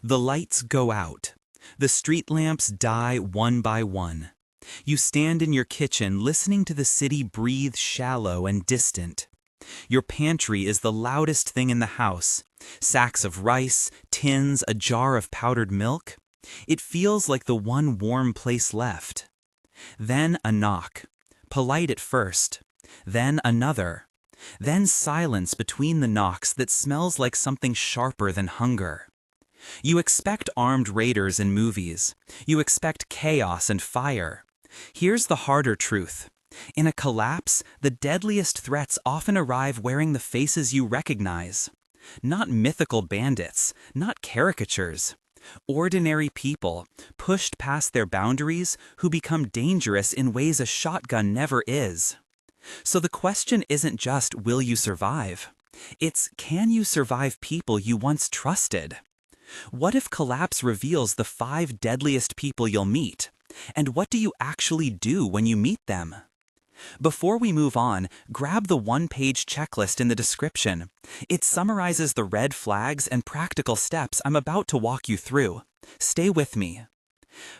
The lights go out. The street lamps die one by one. You stand in your kitchen listening to the city breathe shallow and distant. Your pantry is the loudest thing in the house. Sacks of rice, tins, a jar of powdered milk. It feels like the one warm place left. Then a knock. Polite at first. Then another. Then silence between the knocks that smells like something sharper than hunger. You expect armed raiders in movies. You expect chaos and fire. Here's the harder truth. In a collapse, the deadliest threats often arrive wearing the faces you recognize. Not mythical bandits, not caricatures. Ordinary people, pushed past their boundaries, who become dangerous in ways a shotgun never is. So the question isn't just, will you survive? It's, can you survive people you once trusted? What if collapse reveals the 5 deadliest people you'll meet? And what do you actually do when you meet them? Before we move on, grab the one-page checklist in the description. It summarizes the red flags and practical steps I'm about to walk you through. Stay with me.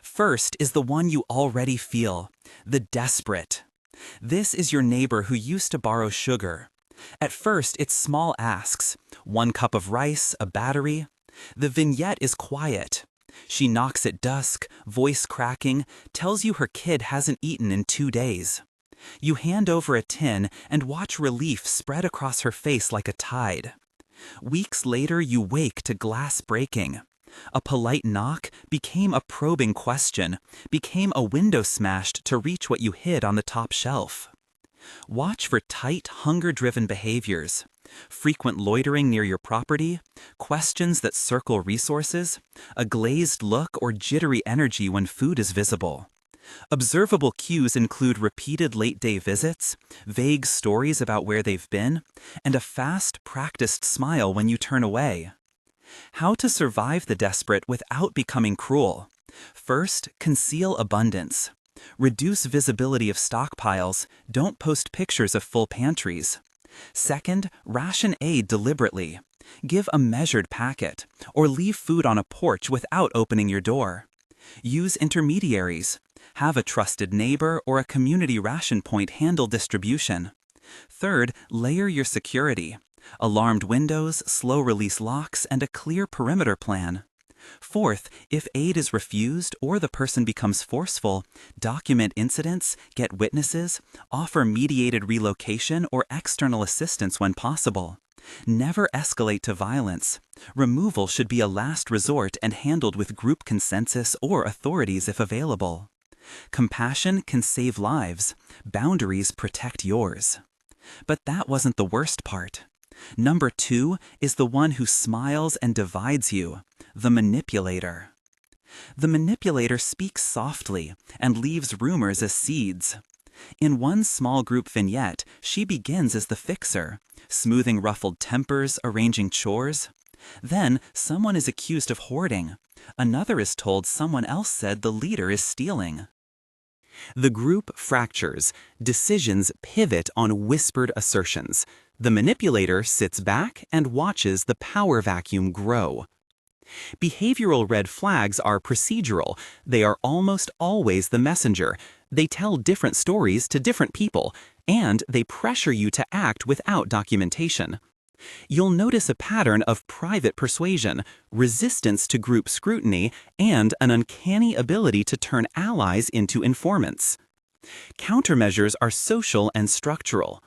First is the one you already feel, the desperate. This is your neighbor who used to borrow sugar. At first, it's small asks, 1 cup of rice, a battery. The vignette is quiet. She knocks at dusk, voice cracking, tells you her kid hasn't eaten in 2 days. You hand over a tin and watch relief spread across her face like a tide. Weeks later, you wake to glass breaking. A polite knock became a probing question, became a window smashed to reach what you hid on the top shelf. Watch for tight, hunger-driven behaviors. Frequent loitering near your property, questions that circle resources, a glazed look or jittery energy when food is visible. Observable cues include repeated late-day visits, vague stories about where they've been, and a fast, practiced smile when you turn away. How to survive the desperate without becoming cruel? First, conceal abundance. Reduce visibility of stockpiles, don't post pictures of full pantries. Second, ration aid deliberately. Give a measured packet, or leave food on a porch without opening your door. Use intermediaries. Have a trusted neighbor or a community ration point handle distribution. Third, layer your security. Alarmed windows, slow-release locks, and a clear perimeter plan. Fourth, if aid is refused or the person becomes forceful, document incidents, get witnesses, offer mediated relocation or external assistance when possible. Never escalate to violence. Removal should be a last resort and handled with group consensus or authorities if available. Compassion can save lives. Boundaries protect yours. But that wasn't the worst part. Number 2 is the one who smiles and divides you, the manipulator. The manipulator speaks softly and leaves rumors as seeds. In one small group vignette, she begins as the fixer, smoothing ruffled tempers, arranging chores. Then, someone is accused of hoarding. Another is told someone else said the leader is stealing. The group fractures. Decisions pivot on whispered assertions. The manipulator sits back and watches the power vacuum grow. Behavioral red flags are procedural. They are almost always the messenger. They tell different stories to different people, and they pressure you to act without documentation. You'll notice a pattern of private persuasion, resistance to group scrutiny, and an uncanny ability to turn allies into informants. Countermeasures are social and structural.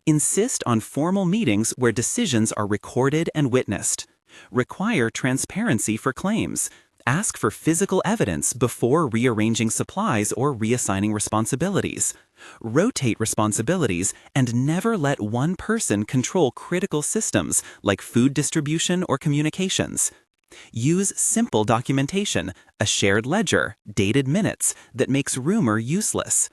Insist on formal meetings where decisions are recorded and witnessed. Require transparency for claims. Ask for physical evidence before rearranging supplies or reassigning responsibilities. Rotate responsibilities and never let one person control critical systems like food distribution or communications. Use simple documentation, a shared ledger, dated minutes, that makes rumor useless.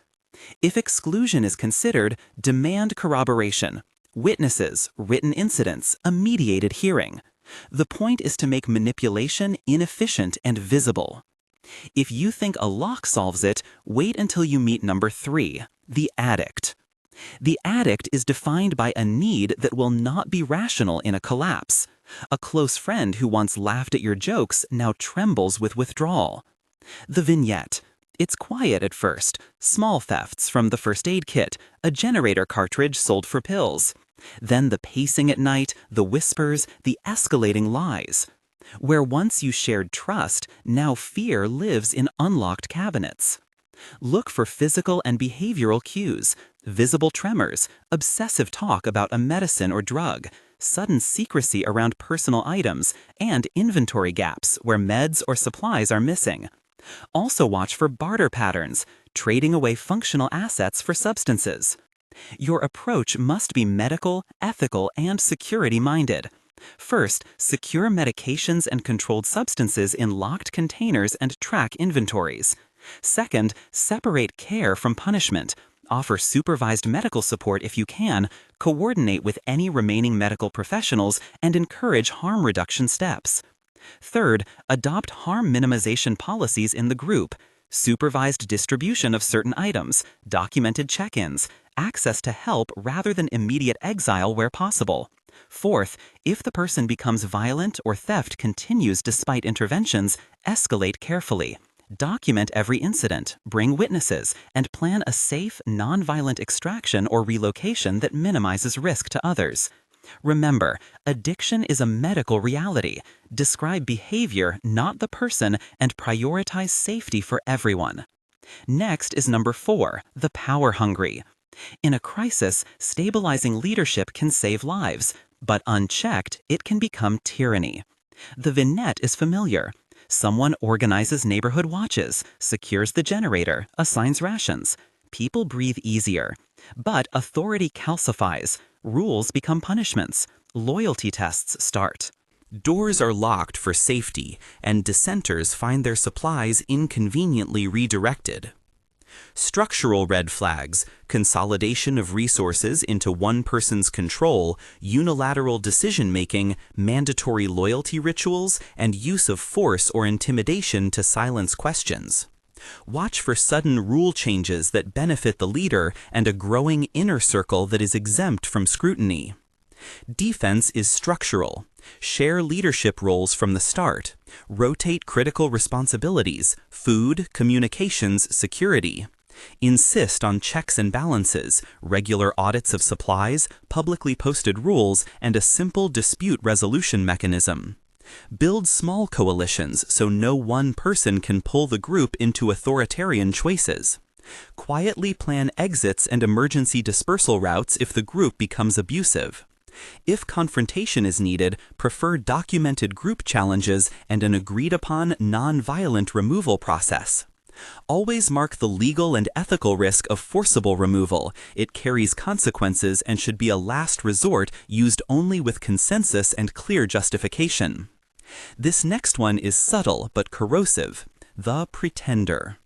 If exclusion is considered, demand corroboration. Witnesses, written incidents, a mediated hearing. The point is to make manipulation inefficient and visible. If you think a lock solves it, wait until you meet number 3, the addict. The addict is defined by a need that will not be rational in a collapse. A close friend who once laughed at your jokes now trembles with withdrawal. The vignette. It's quiet at first. Small thefts from the first aid kit, a generator cartridge sold for pills. Then the pacing at night, the whispers, the escalating lies. Where once you shared trust, now fear lives in unlocked cabinets. Look for physical and behavioral cues, visible tremors, obsessive talk about a medicine or drug, sudden secrecy around personal items, and inventory gaps where meds or supplies are missing. Also watch for barter patterns, trading away functional assets for substances. Your approach must be medical, ethical, and security-minded. First, secure medications and controlled substances in locked containers and track inventories. Second, separate care from punishment. Offer supervised medical support if you can, coordinate with any remaining medical professionals, and encourage harm reduction steps. Third, adopt harm minimization policies in the group. Supervised distribution of certain items, documented check-ins, access to help rather than immediate exile where possible. Fourth, if the person becomes violent or theft continues despite interventions, escalate carefully. Document every incident, bring witnesses, and plan a safe, non-violent extraction or relocation that minimizes risk to others. Remember, addiction is a medical reality. Describe behavior, not the person, and prioritize safety for everyone. Next is number 4, the power hungry. In a crisis, stabilizing leadership can save lives, but unchecked, it can become tyranny. The vignette is familiar. Someone organizes neighborhood watches, secures the generator, assigns rations. People breathe easier. But authority calcifies. Rules become punishments. Loyalty tests start. Doors are locked for safety, and dissenters find their supplies inconveniently redirected. Structural red flags, consolidation of resources into one person's control, unilateral decision-making, mandatory loyalty rituals, and use of force or intimidation to silence questions. Watch for sudden rule changes that benefit the leader and a growing inner circle that is exempt from scrutiny. Defense is structural. Share leadership roles from the start. Rotate critical responsibilities, food, communications, security. Insist on checks and balances, regular audits of supplies, publicly posted rules, and a simple dispute resolution mechanism. Build small coalitions so no one person can pull the group into authoritarian choices. Quietly plan exits and emergency dispersal routes if the group becomes abusive. If confrontation is needed, prefer documented group challenges and an agreed-upon non-violent removal process. Always mark the legal and ethical risk of forcible removal. It carries consequences and should be a last resort used only with consensus and clear justification. This next one is subtle but corrosive. The pretender.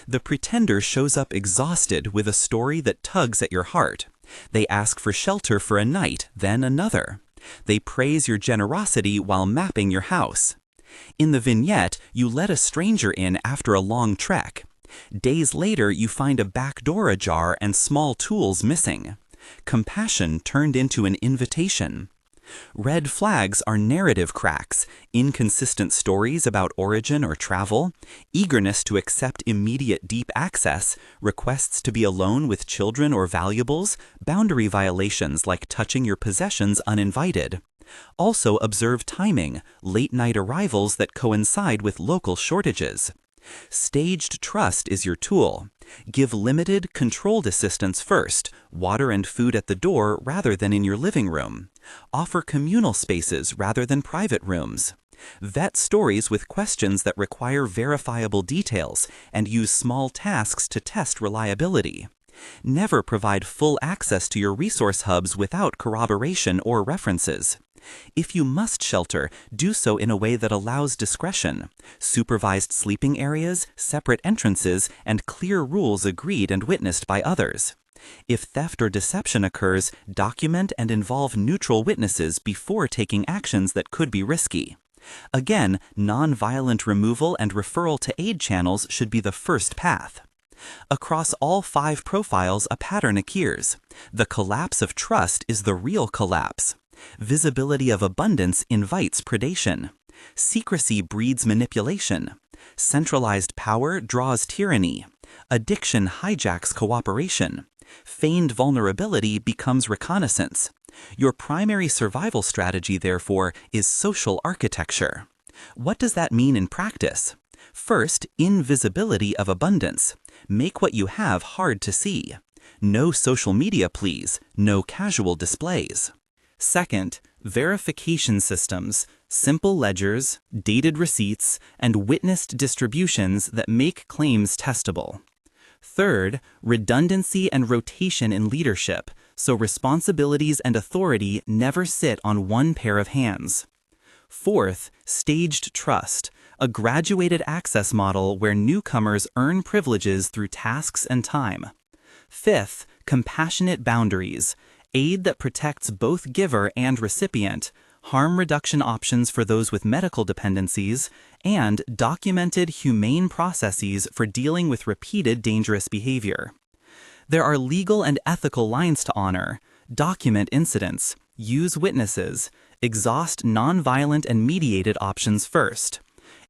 The pretender shows up exhausted with a story that tugs at your heart. They ask for shelter for a night, then another. They praise your generosity while mapping your house. In the vignette, you let a stranger in after a long trek. Days later, you find a back door ajar and small tools missing. Compassion turned into an invitation. Red flags are narrative cracks, inconsistent stories about origin or travel, eagerness to accept immediate deep access, requests to be alone with children or valuables, boundary violations like touching your possessions uninvited. Also observe timing, late-night arrivals that coincide with local shortages. Staged trust is your tool. Give limited, controlled assistance first, water and food at the door rather than in your living room. Offer communal spaces rather than private rooms. Vet stories with questions that require verifiable details and use small tasks to test reliability. Never provide full access to your resource hubs without corroboration or references. If you must shelter, do so in a way that allows discretion. Supervised sleeping areas, separate entrances, and clear rules agreed and witnessed by others. If theft or deception occurs, document and involve neutral witnesses before taking actions that could be risky. Again, non-violent removal and referral to aid channels should be the first path. Across all 5 profiles, a pattern appears. The collapse of trust is the real collapse. Visibility of abundance invites predation. Secrecy breeds manipulation. Centralized power draws tyranny. Addiction hijacks cooperation. Feigned vulnerability becomes reconnaissance. Your primary survival strategy, therefore, is social architecture. What does that mean in practice? First, invisibility of abundance. Make what you have hard to see. No social media, please. No casual displays. Second, verification systems, simple ledgers, dated receipts, and witnessed distributions that make claims testable. Third, redundancy and rotation in leadership, so responsibilities and authority never sit on one pair of hands. Fourth, staged trust, a graduated access model where newcomers earn privileges through tasks and time. Fifth, compassionate boundaries, aid that protects both giver and recipient, harm reduction options for those with medical dependencies, and documented humane processes for dealing with repeated dangerous behavior. There are legal and ethical lines to honor, document incidents, use witnesses, exhaust nonviolent and mediated options first.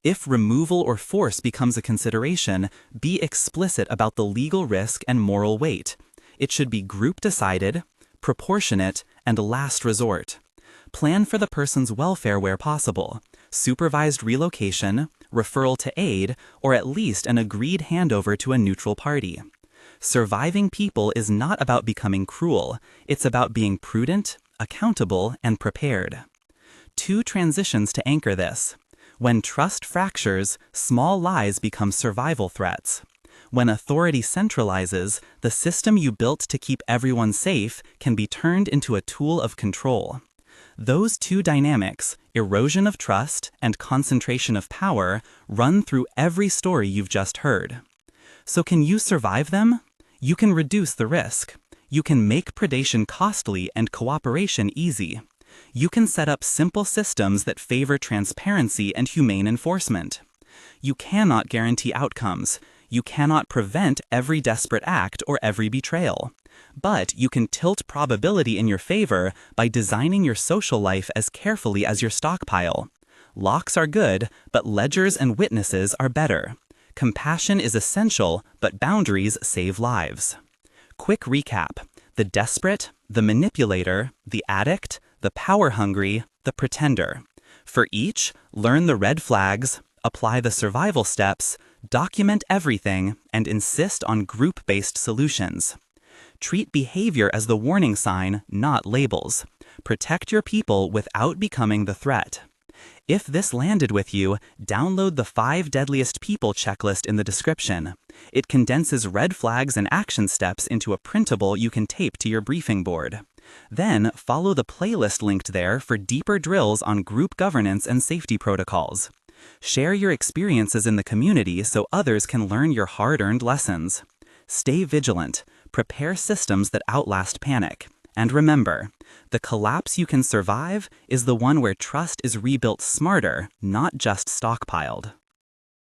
If removal or force becomes a consideration, be explicit about the legal risk and moral weight. It should be group-decided, proportionate, and last resort. Plan for the person's welfare where possible, supervised relocation, referral to aid, or at least an agreed handover to a neutral party. Surviving people is not about becoming cruel, it's about being prudent, accountable, and prepared. Two transitions to anchor this. When trust fractures, small lies become survival threats. When authority centralizes, the system you built to keep everyone safe can be turned into a tool of control. Those two dynamics, erosion of trust and concentration of power, run through every story you've just heard. So can you survive them? You can reduce the risk. You can make predation costly and cooperation easy. You can set up simple systems that favor transparency and humane enforcement. You cannot guarantee outcomes. You cannot prevent every desperate act or every betrayal. But you can tilt probability in your favor by designing your social life as carefully as your stockpile. Locks are good, but ledgers and witnesses are better. Compassion is essential, but boundaries save lives. Quick recap: the desperate, the manipulator, the addict, the power-hungry, the pretender. For each, learn the red flags, apply the survival steps, document everything, and insist on group-based solutions. Treat behavior as the warning sign, not labels. Protect your people without becoming the threat. If this landed with you, download the 5 Deadliest People checklist in the description. It condenses red flags and action steps into a printable you can tape to your briefing board. Then follow the playlist linked there for deeper drills on group governance and safety protocols. Share your experiences in the community so others can learn your hard-earned lessons. Stay vigilant. Prepare systems that outlast panic. And remember, the collapse you can survive is the one where trust is rebuilt smarter, not just stockpiled.